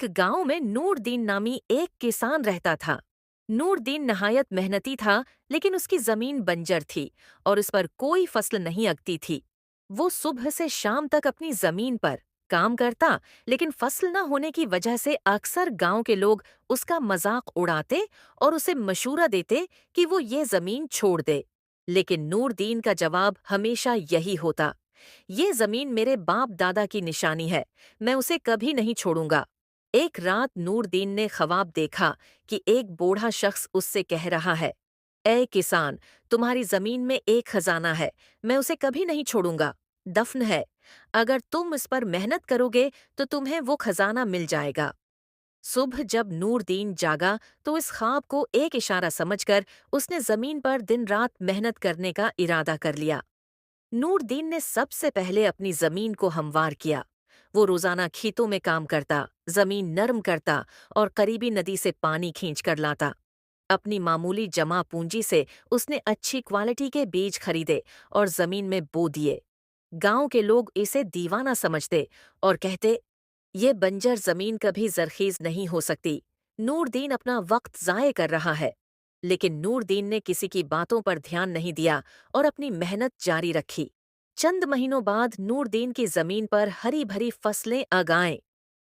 ایک गांव में नूरदीन नामी एक किसान रहता था। नूरदीन नहायत मेहनती था, लेकिन उसकी जमीन बंजर थी और उस पर कोई फसल नहीं अगती थी। वो सुबह से शाम तक अपनी जमीन पर काम करता, लेकिन फसल न होने की वजह से अक्सर गांव के लोग उसका मजाक उड़ाते और उसे मशूरा देते कि वो ये जमीन छोड़ दे। लेकिन नूरदीन का जवाब हमेशा यही होता, ये जमीन मेरे बाप दादा की निशानी है, मैं उसे कभी नहीं छोड़ूंगा। एक रात नूरदीन ने ख्वाब देखा कि एक बूढ़ा शख्स उससे कह रहा है, ए किसान, तुम्हारी जमीन में एक खजाना है, मैं उसे कभी नहीं छोड़ूंगा। दफन है, अगर तुम इस पर मेहनत करोगे तो तुम्हें वो खजाना मिल जाएगा। सुबह जब नूरदीन जागा तो इस ख्वाब को एक इशारा समझकर उसने जमीन पर दिन रात मेहनत करने का इरादा कर लिया। नूरदीन ने सबसे पहले अपनी जमीन को हमवार किया। वो रोजाना खेतों में काम करता, जमीन नरम करता और करीबी नदी से पानी खींच कर लाता। अपनी मामूली जमा पूंजी से उसने अच्छी क्वालिटी के बीज खरीदे और जमीन में बो दिए। गांव के लोग इसे दीवाना समझते और कहते, ये बंजर जमीन कभी जरखीज नहीं हो सकती। नूरदीन अपना वक्त जाये कर रहा है। लेकिन नूरदीन ने किसी की बातों पर ध्यान नहीं दिया और अपनी मेहनत जारी रखी। चंद महीनों बाद नूरदीन की जमीन पर हरी भरी फसलें उग आईं।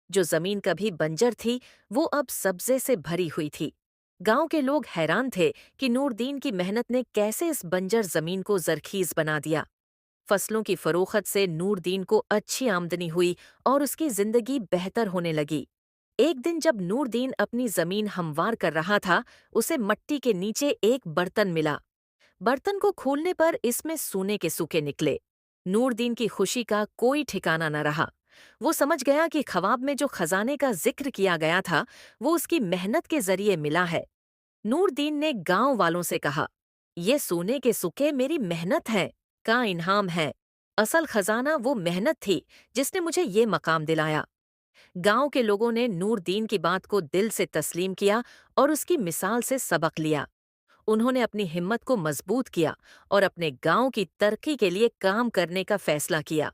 जो जमीन कभी बंजर थी, वो अब सब्जे से भरी हुई थी। गांव के लोग हैरान थे कि नूरदीन की मेहनत ने कैसे इस बंजर जमीन को जरखीज बना दिया। फसलों की फरोख्त से नूरदीन को अच्छी आमदनी हुई और उसकी जिंदगी बेहतर होने लगी। एक दिन जब नूरदीन अपनी जमीन हमवार कर रहा था, उसे मट्टी के नीचे एक बर्तन मिला। बर्तन को खोलने पर इसमें सोने के सिक्के निकले। नूरदीन की खुशी का कोई ठिकाना न रहा। वो समझ गया कि ख्वाब में जो खजाने का जिक्र किया गया था, वो उसकी मेहनत के जरिए मिला है। नूरदीन ने गांव वालों से कहा, ये सोने के सिक्के मेरी मेहनत है का इनाम है। असल खजाना वो मेहनत थी जिसने मुझे ये मकाम दिलाया। गांव के लोगों ने नूरदीन की बात को दिल से तस्लीम किया और उसकी मिसाल से सबक लिया। उन्होंने अपनी हिम्मत को मजबूत किया और अपने गांव की तरक्की के लिए काम करने का फैसला किया।